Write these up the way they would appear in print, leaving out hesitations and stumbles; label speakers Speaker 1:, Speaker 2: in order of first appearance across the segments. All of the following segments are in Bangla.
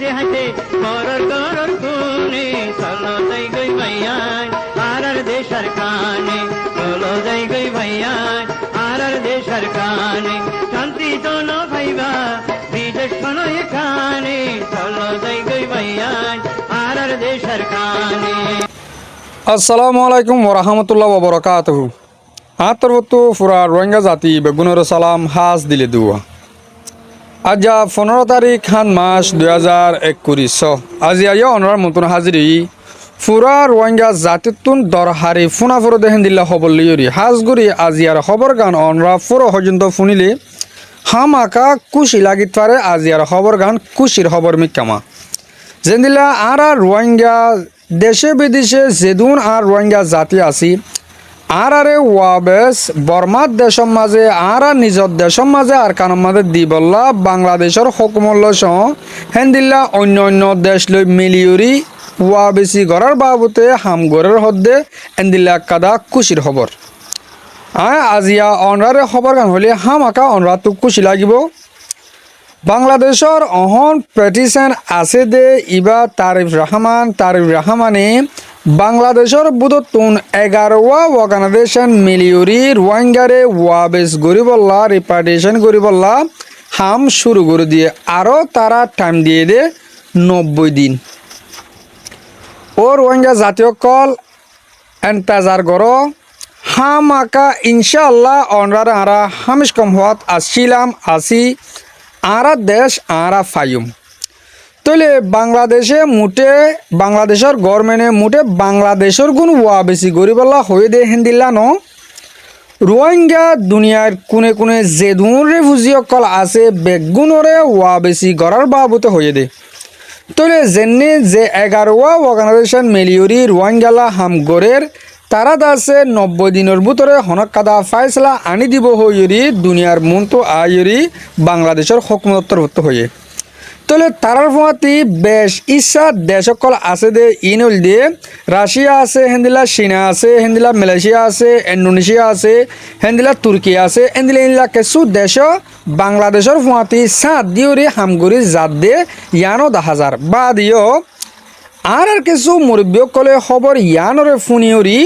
Speaker 1: হাসে হাসে করর করর খুনে চলো যাই গই ভাইয়ান আর দেশার কানে চলো যাই গই ভাইয়ান আর দেশার কানে শান্তি তো না ভাইবা বিদেশ শোনো এখানে চলো যাই গই ভাইয়ান আর দেশার কানে।
Speaker 2: আসসালামু আলাইকুম ওরহামতুল্লাহ ওবরাকাতুহু। আতরবতু ফুরা রোহিঙ্গা জাতি বেগুনের সালাম হাজ দিলে দুয়া। আজ 15 তারিখ খান মাস 2021 আজি আইয়া অনরার মতন হাজিরি ফুরা রোহিঙ্গা জাতিতুন দরহারি ফুনাফুর দেহেন দিল্লা খবর লিয়রি হাজগুড়ি আজিয়ার খবর গান অনরা ফুরো পর্যন্ত ফুনিলে হামাকা কুশি লাগিত পারে আজিয়ার খবর গান কুশির খবর মিকামা যেন দিল্লা আর রোহিঙ্গা দেশে বিদেশে যেদুন আর রোহিঙ্গা জাতি আছি আরে ওয়াবেস বর্মার দেশের মাঝে আর নিজের দেশের মাঝে আর কানের মাঝে দি বললা বাংলাদেশের হকুমল্য সহ হেন্দিল্লা অন্য অন্য দেশ লৈ মিলিয়রি ওয়াবেসি গড়ার বাবুতে হামগড়ের হদ্দে এন্দিল্লা কাদা খুশির খবর। আজিয়া অনরারে খবর গান হলে হামাকা অনরাতো খুশি লাগিব। বাংলাদেশের অহন পেটিশন আছে দে ইবা তারিফ রহমানে বাংলাদেশের বুধতুন 11 অর্গানাইজেশন মিলিয়রি রোহিঙ্গারে ওয়াবেস গরিবল্লা রিপার্টিশন গরিবল্লা হাম শুরু করে দিয়ে আরও তারা টাইম দিয়ে দে 90 দিন। ও রোহিঙ্গা জাতীয় কল এন্তাজার গড় হামাকা ইনশাআল্লাহ অনরার আরা হামিশ কম হওয়াত আসছিলাম আসি আরা দেশ আরা ফাইম তলে বাংলাদেশে মুটে বাংলাদেশের গভর্নমেন্টে মুটে বাংলাদেশের গুণ ওয়া বেশি গরিবল্লা হয়ে দে হেন্দিল্লা ন রোহিঙ্গা দুনিয়ার কোনে কোনে যেদুন রেফিউজি অকল আছে বেগুনরে ওয়া বেশি গড়ার বাবুতে হয়ে দে তলে যেনে যে 11 অর্গানাইজেশন মিলিয়রি রোহিঙ্গালা হামগরের তারা আছে 90 দিনের ভিতরে হনক কাদা ফাইসলা আনি দিব হইরি দুনিয়ার মনতো আইরি বাংলাদেশের হকুমতর হয়ে তলে তারার ফোঁয়াতি বেশ ইচ্ছা দেশকল আছে দে ইনল দিয়ে রাশিয়া আছে হেন্দিলা চীনা আছে হেন্দিলা মালয়েশিয়া আছে ইন্দোনেশিয়া আছে হেন্দিলা তুর্কি আছে এন্দিলা ইনলা কিছু দেশ বাংলাদেশের ফোঁয়াতি সাত দিওরি হামগুড়ি জাত দে ইয়ানো 10,000 বা দিও আর কিছু মুরব্বীকলে খবর ইয়ানরে ফুনিয়রি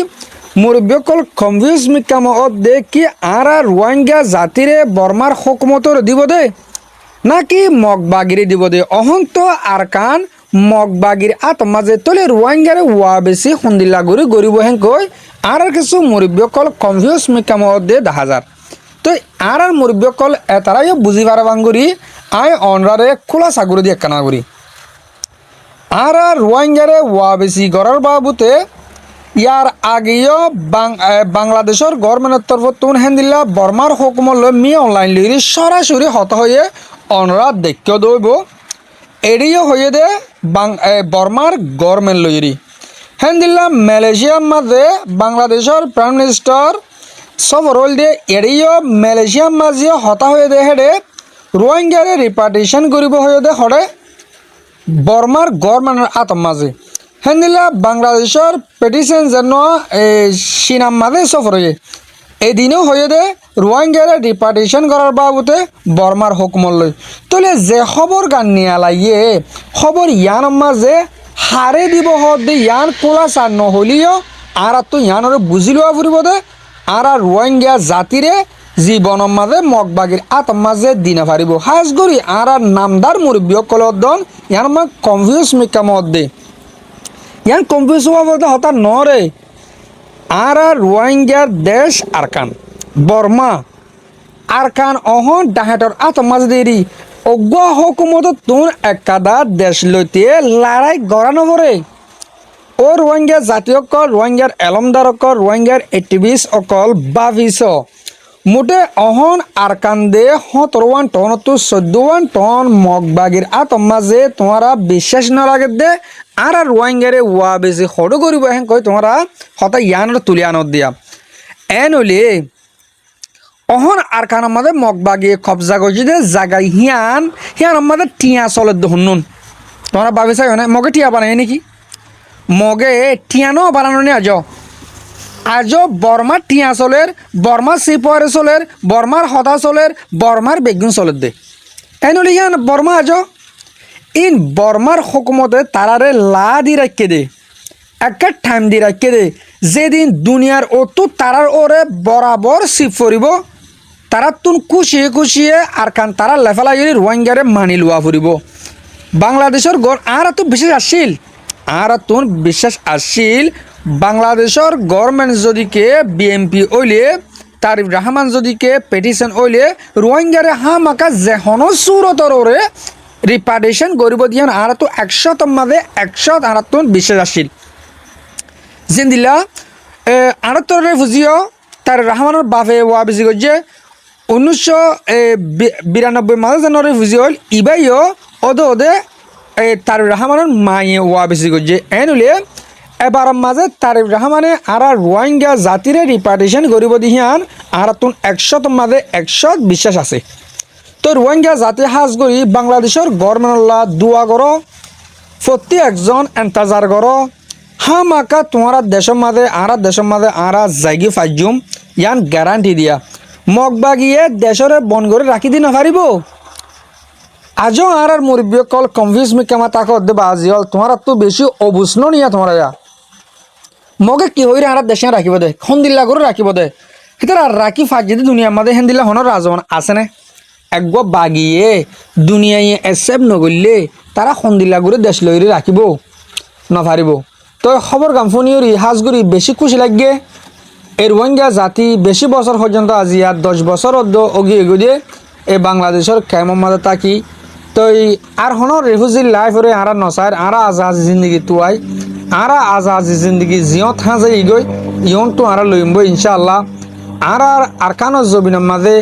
Speaker 2: মুরব্বীকল কনফিউজ মিকাম দে কি আর রোহিঙ্গা জাতিরে বর্মার হকুমতর দিব দে নাকি মগবাগিরি দিব দে অহন্ত আর কান মগবাগির আত্মাজে তলে রোহিঙ্গারে ওয়া বেশি সন্দিল্লা গরি গরিব হেঁকৈ আর কিছু মুরব্বীকল কনফিউজ মিকাম দে 10,000 তো আর মুরব্বীকল এতারাই বুঝি পারা বাঙ্গুরি আই অনরারে খোলা সাগরি দিয়ে কানা করি আর রোহিঙ্গারে ওয়া বেশি গড়ার বাবুতে ইয়ার আগেও বাংলাদেশের গভর্নমেন্টের তরফ তুন হেন্দিল্লা বর্মার হুকুমত মি অনলাইন লিরি সরাসরি হত হয়ে অনরা দেখ্য দইব এড়িয়ে হয়ে দে বর্মার গভর্নমেন্ট লইরি হেন্দিল্লা মালয়েশিয়ার মাঝে বাংলাদেশের প্রাইম মিনিস্টার সফর হল দিয়ে এড়িয়ে মালয়েশিয়ার মাঝে হতা হয়ে দে হেডে রোহিঙ্গারে রিপার্টিশন করিব হয়ে দে হরে বর্মার গভর্নমেন্টের আতম মাঝে হেন্দিল্লা বাংলাদেশের পেটিশন যেন চীনার মাঝে সফর হয়ে এদিনও হয়ে দে রোহিঙ্গারে রিপার্টিশন করার বাবুতে বর্মার হুকুমত লই তলে যে খবর গান নিয়ে লাগিয়ে খবর ইয়ান মাঝে হারে দিব হত দে ইয়ান কোলা চার নহলিও আর তো ইয়ানরে বুঝি লওয়া ফুরিব দে আর রোহিঙ্গা জাতিরে জীবনের মাঝে মগবাগির আতম মাঝে দিনা পারিব হাজগরি আর নামদার মুরব্বীকল দন ইয়ান মা কনফিউজ মিকামত দে ইয়ান কনফিউজ হওয়া বলতে হঠাৎ নরে আর রোহিঙ্গার দেশ আরকান বর্মা আরকান অহন ডাহাটর আতম মাঝে দেরি অজ্ঞ হকুমত তুন একাদা দেশ লইতে লড়াই গড়ানো পরে ও রোহিঙ্গা জাতীয় অকল রোহিঙ্গার এলমদার অকল রোহিঙ্গার এক্টিভিস্ট অকল বাভিস মুঠে অহন আরকান দে 17 টন তো 14 টন মগবাগির আতম মাঝে তোমারা বিশ্বাস না লাগে দে আর রোহিঙ্গারে ওয়া বেশি হড় করিব হেন কই তোমরা হতা ইয়ানর তুলি আনত দিয়া এনলি অহন আরকানের মাঝে মগবাগি কবজা করছি দে জাগাই হিয়ান আমাদের টিয়া চলে হুন্নুন তোমরা ভাবিছাই না মগে টিয়া বানাই নাকি মগে টিয়ানো বানানো নিয়ে আজ বর্মার টিয়া চলের বর্মার সিপরে চলের বর্মার হতা চলের বর্মার বেগুন চলের দে এনলি হিয়ান বর্মা আজ ইন বর্মার হুকুমতে তারারে লা দি রাখকে দে একটা টাইম দি রাখকে দে যেদিন দুনিয়ার অতু তারার ওরে বরাবর সিপ ফুরিব তারা তুন খুশিয়ে খুশিয়ে আর কান তারা লেফালাগিরি রোহিঙ্গারে মানি লোয়া ফুরিব বাংলাদেশের গড় আর তো বিশ্বাস আসছিল আর তুন বিশ্বাস আসছিল বাংলাদেশের গভর্নমেন্ট যদিকে বিএমপি ওইলে তারিফ রহমান যদিকে পেটিশন ওইলে রোহিঙ্গারে হামাকা যেহনো সুরতর ওরে রিপার্টেশন গরিব দিয়ান আর তো 100 মাঝে 100 আর তুন বিশ্বাস আসছিল জিন্দিলা আড়ত্তর রেফুজিও তার রহমানের বাপে ওয়া বেশি করছে 1992 মাঝে যেন রেফুজি হল ইবাইও ওদে ওদে তার রহমানের মায়ে ওয়া বেশি করছে এনুলে এবার মাঝে তারিফ রহমানে আর রোহিঙ্গা জাতিরে রিপার্টেশন গরিব দিহিয়ান আর তুন 100 মাঝে 100 বিশ্বাস আছে তো রোহিঙ্গা জাতি হাজ করি বাংলাদেশের গভর্নমেন্টলা দোয়া করো প্রতি একজন এন্তাজার করো হামাকা তোমার দেশের মাঝে আর জায়গি ফাইজুম ইয়ান গ্যারান্টি দিয়া মগবাগিয়ে দেশরে বন করে রাখি দি নাপারিব আজও আর মুরব্বী কল কনফিউজ মি কেমা তাকে দেবা আজি হল তোমার তো বেশি অবুষ্ণ নিয়া তোমার মগে কি হইরে আর দেশে রাখিব দে হন্দিল্লা করে রাখিব দে সেটা রাখি ফাঁকি দি দুনিয়ার মাঝে হেন্দিল্লা হন রাজমান আছে না একগ বাগিয়ে দুনিয়ায় এসেপ নগরলে তারা হন্দিল্লা করে দেশ লইরে রাখিব নাপারিব তো খবর কাম্পনির হাজগুড়ি বেশি খুশি লাগে এই রোহিঙ্গা জাতি বেশি বছর পর্যন্ত আজি আর 10 বছর অগিয়ে গিয়ে এই বাংলাদেশের কেমন মাঝে থাকি তো আর হন রেফিউজি লাইফ রে আর নসার আর আজাদ জিন্দগি তুয়াই আর আজাদ জিন্দগি জিও থাজে ইগই ইয়ন তো আর লইমব ইনশাআল্লাহ আর আরকানো জবিনের মাঝে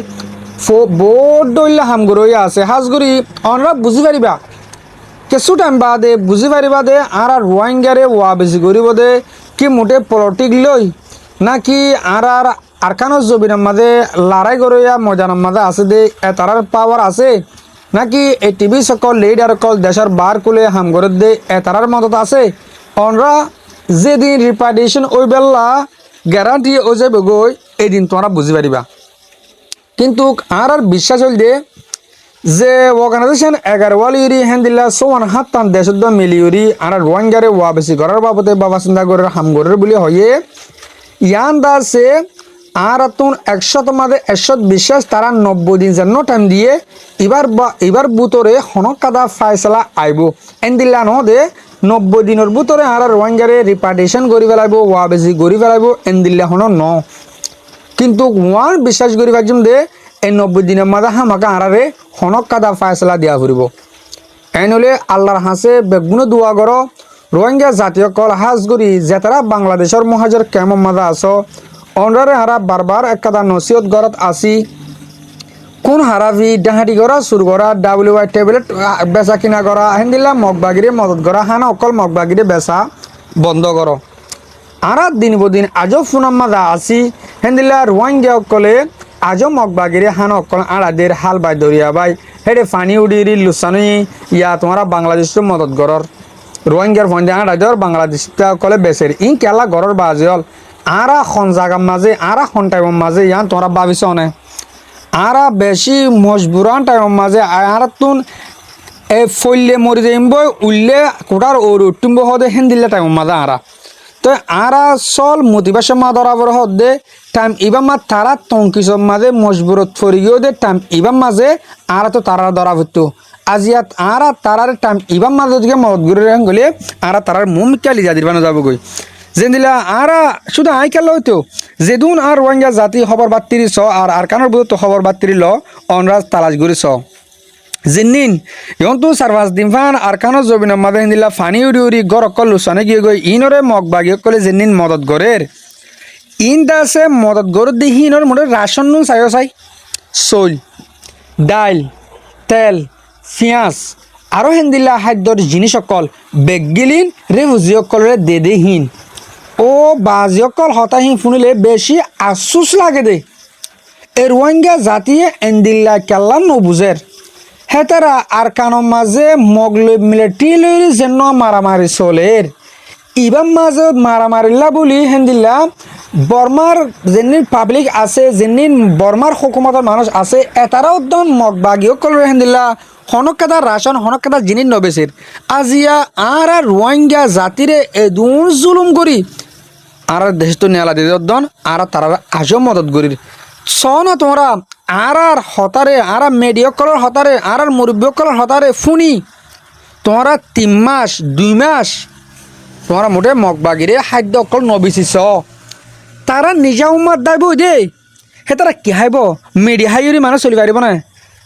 Speaker 2: বোর্ড দইলা হামগুড়িয়া আছে হাজগুড়ি অনরা বুঝি পারিবা কিছু টাইম বাদে বুঝি পারিবা দে আর রোহিঙ্গারে ওয়া বেশি করিব দে কি মোটে পলিটিক লই নাকি আর আরকানো জবিনের মাঝে লড়াই করিয়া ময়দানের মাঝে আছে দে তারার পাওয়ার আছে নাকি এই টিভি সকল লিডার কল দেশের বার কুলে হাম করে দে তারার মদত আছে অনরা যেদিন রিপার্টেশন ওই বেলা গ্যারান্টি ও যাবে গই এই দিন তোমরা বুঝি পারিবা কিন্তু আর বিশ্বাস হইল যে অর্গানাইজেশন 11 ওয়ালিউরি হ্যান্দিল্লা সোয়ান হাত্তান দেশদ মিলিউরি আর রোহিঙ্গারে ওয়া বেশি করার বাবদে বাবা চিন্তা করে হাম করে বলে হয়ে ইয়ান দাসে আর তুন 100 মাঝে 100 বিশ্বাস তারা 90 দিন যেন টাইম দিয়ে এবার বুতরে হনক কাদা ফাইসলা আইব এন্দিল্লা নহদে 90 দিনের বুতরে আর রোহিঙ্গারে রিপার্টেশন করি ফেলাইব ওয়া বেশি করি ফেলাইব এন্দিল্লা হন ন কিন্তু ওয়ান বিশ্বাস করি পারছুম দে এই 90 দিনের মাঝে হামাকা আরারে হনক কাদা ফাইসলা দিয়া ফুরিব এনলে আল্লাহর হাসে বেগুন দোয়া করো রোহিঙ্গা জাতীয় কল হাজ করি যে তারা বাংলাদেশের মহাজর কেমন মাঝে আছো অনরারে হারা বারবার একটা নসিহত গরত আসি কোন হারাবি ডাহাটি করা সুর করা WY ট্যাবলেট বেচা কিনা করা হেন্দিল্লা মগবাগিরে মদত করা হানা অকল মগবাগিরে বেচা বন্ধ করো আর দিন বদিন আজও ফুনাম মাঝা আসি হেন্দিল্লা রোহিঙ্গা অকলে আজও মগবাগিরে হানা অকল আড়াদের হাল বাই দরিয়া বাই হেডে ফানি উড়ি লুসানি ইয়া তোমারা বাংলাদেশের মদত গরর রোহিঙ্গার ফন্ডে আড়াদের বাংলাদেশ কলে বেচের ইন কেলা গরর বাজে হল আরা খন জাগার মাঝে আরা খন টাইমের মাঝে ইয়ান তোমরা ভাবিস অনে আরা বেশি মজবুরান টাইমের মাঝে আর তুন এ ফইলে মরি যাইব উল্লে কোটার ওর উঠুম্ব হদে হেন্দিল্লা টাইমের মাঝে আরা তো আরা চল মোটিভেশন মা ধরাবর হদে টাইম ইবার মা তারা টঙ্কিসর মাঝে মজবুরত ফরি গিয়েও দে টাইম ইবার মাঝে আরা তো তারা ধরা হতো আজিয়াত আরা তারার টাইম ইবার মাঝে দিকে মদত করে গেলে আরা তারার মুম কালি যাদির বানো যাব গই যেদিলা আরা শুধু আইকাল হইতো যেদুন আর রোহিঙ্গা জাতি খবর বাত্তিরি ছ আর কানোর বুধ তো খবর বাত্তিরি ল অনরাজ তালাশ করে ছ জিন্নিন ইয়ন্তু সার্ভাস দিমফান আর কানো জবিনের মাঝে হিন্দিলা ফানি উড়ি উড়ি গর অকল লুসানে গিয়ে গই ইনরে মগ বাগিয়ে কলে জিন্নিন মদত গরের ইন দাসে মদত গর দিহি ইনর মোটে রাশন নুন চাইও চাই চল ডাইল তেল পিঁয়াজ আরও হিন্দিলা খাদ্যর জিনিস অকল বেগগিলিন রেফুজি অকলরে দে হিন ও বাজি অকল হতাহি শুনিলে বেশি আফসুস লাগে দে এ রোহিঙ্গা জাতিয়ে এন্দিল্লা কেল্লা নবুজের হেতারা আর কানোর মাঝে মগলে মিলিটারি লইরি যেন মারামারি চলের ইবার মাঝে মারামারিল্লা বলি হেন্দিল্লা বর্মার যেনিন পাবলিক আছে যেনিন বর্মার হুকুমতের মানুষ আছে এতারাও দন মগ বাগিও কল হেন্দিল্লা হনকাদা রাশন হনকাদা জিনিস নবেসের আজিয়া আর রোহিঙ্গা জাতিরে এদুন জুলুম করি আর দেশ তো নেলা দিয়ে দন আর তারা আজও মদত করির না তোমরা আর হতারে আর মেডিয়কলের হতারে আর মুরব্বীকলের হতারে ফুনি তোমরা 3 মাস 2 মাস তোমরা মোটে মগবাগিরে খাদ্য অকল নবিছিস তারা নিজা উম্মার দাইব দে হে তারা কি হাইব মেডি হাইরি মানুষ চলি পারিব না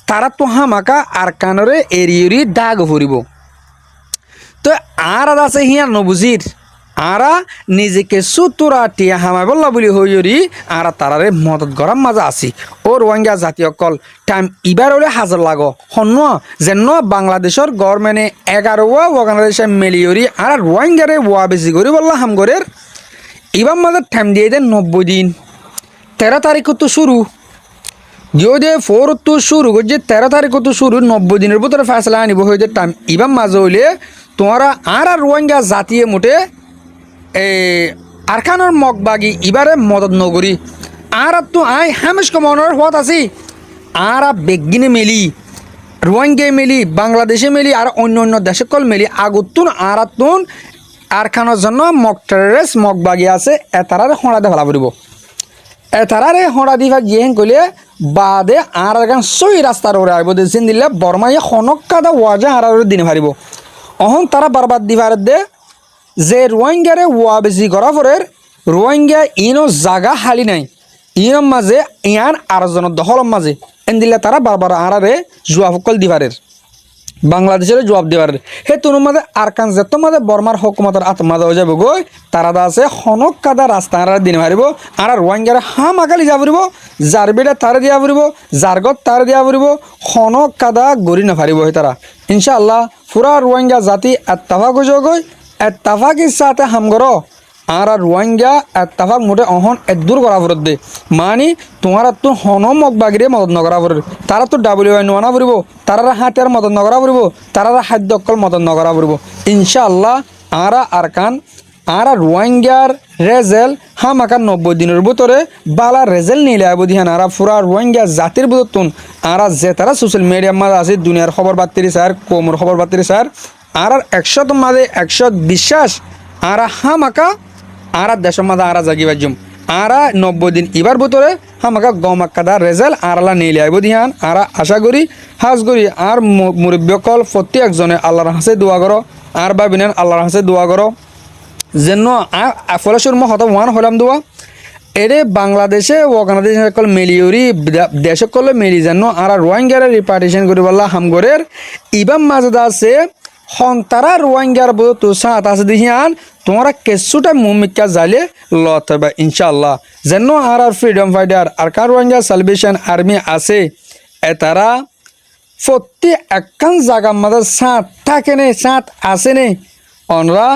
Speaker 2: তারা তো হামাকা আর কানরে এরিয়রি দাগ ভরিব তো আর আছে হিয়া নবুজির আরা নিজেকে সুতুরা টিয়া হামাই বললা বলি হইরি আর তারারে মদত গরম মাজা আছি ও রোহিঙ্গা জাতীয় কল টাইম ইবার হলে হাজার লাগো হন্য যেন বাংলাদেশের গভর্নমেন্টে 11 বাংলাদেশে মিলিয়রি আর রোহিঙ্গারে ওয়া বেশি করি বললা হামগরের এবার মাঝে টাইম দিয়ে দেন 90 দিন 13 তারিখ তো শুরু দিও দে 4 তো শুরু করছে 13 তারিখ তো শুরু 90 দিনের ভিতরে ফেসলা আনিব হয়ে টাইম ইবার মাঝে হইলে তোমরা আর রোহিঙ্গা জাতীয় মোটে আরখানোর মগবাগি এবারে মদত নগরী আর তো আই হামেশ কমনের হত আছি আর বেগিনে মেলি রোহিঙ্গা মেলি বাংলাদেশে মেলি আর অন্য অন্য দেশে কল মেলি আগুতুন আর তুন আরখানোর জন্য মগ টেররিস্ট মগবাগি আছে এতারারে হড়া দিয়ে ফেলা পড়ব এতারারে হড়া দিবা গিয়ে কইলে বাদে আর এখন সই রাস্তার ওরে আইব দিন দিলে বর্মাইয়ে খনক কাদা ওয়াজা আর দিনে ফারিব অহন তারা বারবার দিবার দে যে রোহিঙ্গারে ওয়া বেশি করা পরের রোহিঙ্গা ইনো জাগা হালি নাই ইনোর মাঝে ইয়ান আরেকজনের দখলের মাঝে এন দিলে তারা বারবার আরারে জবাব কল দিবারের বাংলাদেশের জবাব দিবারের হে তোর মাঝে আরকান যেত মাঝে বর্মার হকুমতের আত্মাদা হয়ে যাবে গই তারা দা আছে হনক কাদা রাস্তা আর দিন মারিব আর রোহিঙ্গারে হাম আকালি যা পড়ব যার বেড়ে তারে দিয়া পড়ব জারগত তারে দিয়া পড়ব হনক কাদা গড়ি না পারিব হে তারা ইনশাআল্লাহ পুরা রোহিঙ্গা জাতি এত্তাফাক হয়ে যাবে গই এত্তাফাকের সাথে হামগর আর রোহিঙ্গা এত্তাফাক মোটে অহন এদূর করা পড়ত দে মানে তোমার তো হন মগবাগিরে মদত নকরা পড়ব তারা তো WI নোয়ানা পড়ব তারা হাতিয়ার মদত নকরা পড়ব তারা খাদ্য অকল মদত নকরা পড়ব ইনশাআল্লাহ আরকান আর রোহিঙ্গার রেজেল হামাকা 90 দিনের ভিতরে বালা রেজেল নিলে আইব দিহান আর পুরা রোহিঙ্গা জাতির ভিতর আর যে তারা সোশ্যাল মিডিয়ার মাঝে আছে দুনিয়ার খবর বার্তিরি স্যার কোমর খবর বার্তিরি স্যার আর 100 মাঝে 100 বিশ্বাস আর হামাকা আর দেশের মাঝে আর জাগি বাজুম আর 90 দিন এবার ভিতরে হামাকা গমাক্কাদা রেজাল্ট আরলা নিলে আইব দিহান আর আশা করি হাজ করি আর মুরব্বীকল প্রত্যেকজনে আল্লাহর হাসে দোয়া করো আর ভাবিনেন আল্লাহর হাসে দোয়া করো যেন ফলেশ্বর মই হত ওয়ান হলাম দোয়া এরে বাংলাদেশে বাংলাদেশ সকল মিলিয়রি দেশ সকলে মিলি যেন আর রোহিঙ্গারে রিপার্টিশন করি বললা হামগরের ইবাম মাঝে আছে হন্তারা রোহিঙ্গার বধ তো সাত আছে দেখিয়ান তোমরা কেসুটা মুমিকা জালে লতবা ইনশাআল্লাহ যেন আর ফ্রিডম ফাইটার আর কার রোহিঙ্গা সালভেশন আর্মি আছে এতারা প্রতি একখান জায়গার মাঝে সাত থাকে নে সাত আছে নে অনরা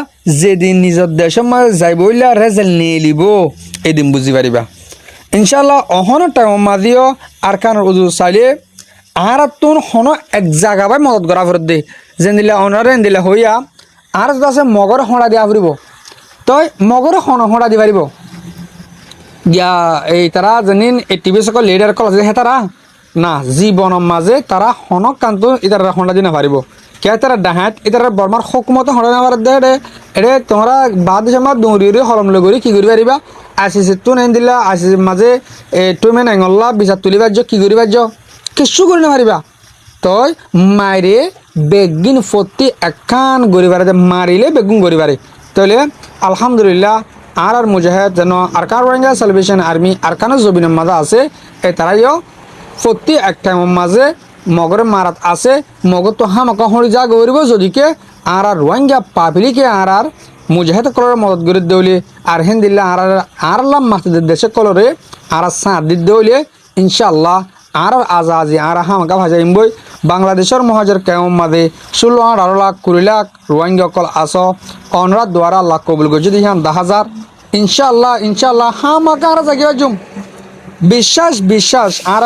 Speaker 2: যেদিন নিজের দেশের মাঝে যাই বইলা রেজাল্ট নিয়ে লিব এদিন বুঝি পারিবা ইনশাআল্লাহ অহনের টাইম মাঝেও আর কান উজু চাইলে আর তোর হন এক জায়গা বাই মদত করা ফেরত দে যেন দিলে অনারে দিলে হইয়া আর যদি আছে মগরে হড়া দিয়া ফুরিব তই মগরে হড়া দি পারিব দিয়া এই তারা যেনিন এই টিভি সকল লিডার কল আছে হে তারা না জীবনের মাঝে তারা হনক কান্ত ইতারা হড়া দি না পারিব কে তারা ডাহাত ইতারা বর্মার হকুমতে হড়া না পারে দে এরে তোমরা বাদ সময় দৌড়ি হলম লগরি কি করি পারিবা আসিছে তো নেন দিলা আসিছে মাঝে তুমি নেঙল্লা বিচার তুলি বাজ্য কি করি বাজ্য কিছু করি না পারিবা তই মাইরে বেগিন ফতি একখান গরিবারে মারিলে বেগুন গরিবারে তাহলে আলহামদুলিল্লাহ আর মুজাহিদ যেন আর কার রোহিঙ্গা সালভেশন আর্মি আর কানো জবিনের মাঝে আছে এই তারাইও ফতি এক টাইমের মাঝে মগরে মারাত আছে মগর তো হামাকা হরি যা গরিব যদিকে আর রোহিঙ্গা পাবলিকে আর মুজাহিদ কলরে মদত করে দেউলে আর হেন দিল্লা আর লাম মাসিদের দেশে কলরে আর সাঁত দি দেউলে ইনশাআল্লাহ আর আজাজি আর হামাকা ভাজাইম বই বাংলাদেশের মহাজের কেমন মাদে 16-18 লাখ 20 লাখ রোহিঙ্গা কল আস অনরা দ্বারা লাখ কবুল গো যদি হান 10,000 ইনশাআল্লাহ হামাকা আর জাগি বাজুম বিশ্বাস আর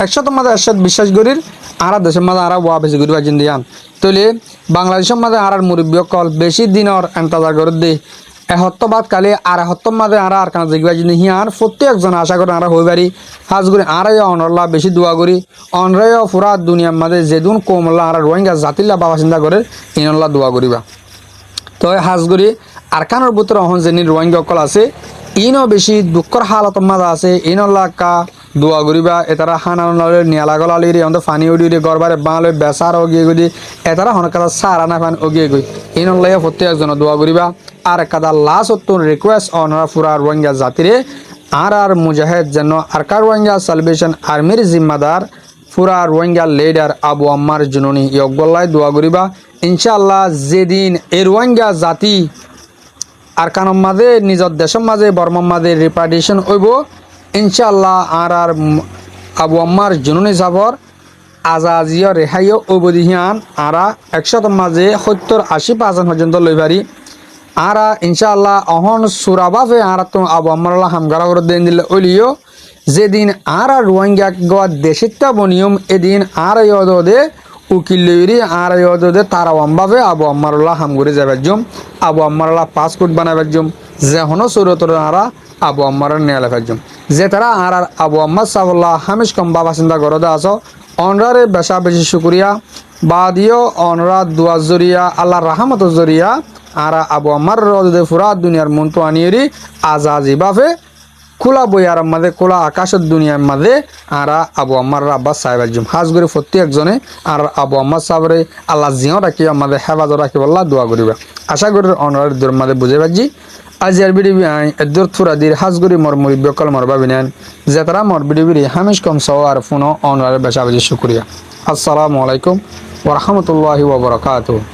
Speaker 2: 100 মাঝে 100 বিশ্বাস করির আর দেশের মাঝে আর ওয়া বেশি করি বাজিন দিয়ান তাহলে বাংলাদেশের মাঝে আর মুরব্বী কল বেশি দিনের এন্তাজার করে দে এহত্তবাদ কালে আর এহত্তর মাঝে আর আর কানা জিগবা জিনি হিয়ার প্রত্যেকজন আশা করে আমরা হই পারি হাজ করি আরাই অনরলা বেশি দোয়া করি অনরায় পুরা দুনিয়ার মাঝে যেদুন কোমল্লা আর রোহিঙ্গা জাতিল্লা বাবা চিন্তা করে ইনল্লা দোয়া করিবা তো হাজ করি আর কানোর ভিতরে অহন যেনি রোহিঙ্গা অকল আছে ইনও বেশি দুঃখর হালত মাঝে আছে ইনল্লা কা দোয়া করিবা এতারা হানা নিয়ালা গলালি আমাদের ফানি উড়ি গড়বারে বাঁলে বেসার ওগিয়ে গদি এতারা হনকাতা সারা না ফান ওগিয়ে গই ইনল্লাইয়া প্রত্যেকজন দোয়া করিবা আর কাদা লাস্ট অত্যন্ত রিকোয়েস্ট অনরা ফুরা রোহিঙ্গা জাতিরে আর মুজাহিদ যেন আরকা রোহিঙ্গা সালভেশন আর্মির জিম্মাদার ফুরা রোহিঙ্গা লিডার আবু আম্মার জুননি ইয়গল্লাই দোয়া করিবা ইনশাআল্লাহ যেদিন এই রোহিঙ্গা জাতি আর কানোর মাঝে নিজের দেশের মাঝে বর্মার মাঝে রিপার্টিশন হইব ইনশাআল্লাহ আর আবু আম্মার জুননি যাবর আজাজিয়া রেহাইও অবধিহিয়ান আরা 100 মাঝে 70-80% পর্যন্ত লই পারি আরা ইনশাআল্লাহ অহন সুরাবাফে আরা তো আবু আম্মারুল্লাহ হামগারা করে দেন দিলে ওলিও যেদিন আরা রোহিঙ্গা গোয়া দেশিতা বনিয়ম এদিন আর ইয়দে উকিল লইরি আর ইয়দে তারাওয়ামবাফে আবু আম্মারুল্লাহ হামগুরি যাবার জম আবু আম্মারুল্লাহ পাসপোর্ট বানাবার জম যে হনো সুরতর আরা আবু আম্মার নিয়ে লেখার জম যে তারা আর আবু আম্মার সাহুল্লাহ হামিশ কম বাবা চিন্তা করতে আস অনরারে বেশা বেশি শুক্রিয়া বাদিও অনরা দুয়া জরিয়া আল্লাহ রাহমত জরিয়া আর আবু আম্মার রদে ফুরা দুনিয়ার মন্ত্র আনিয়েরি আজাজি বাফে খোলা বইয়ার মাঝে খোলা আকাশের দুনিয়ার মাঝে আর আবু আম্মার আব্বাস সাহেবের জুম হাজ করে প্রত্যেকজনে আর আবু আম্মার সাহেবরে আল্লাহ জিও রাখি আমাদের হেফাজত রাখি আল্লাহ দোয়া করিবা আশা করি অনরার দূর মাঝে বুঝে পাচ্ছি আজ আর বিড়ি এদুর থুরা দির হাজ করি মর মুরিব্য কল মর ভাবি নেন যে তারা মর বিড়ি বিড়ি হামিশ কম সহ আর ফোনও অনরার বেশা বেশি শুক্রিয়া আসসালামু আলাইকুম ওয়া রাহমাতুল্লাহি ওয়া বারাকাতুহু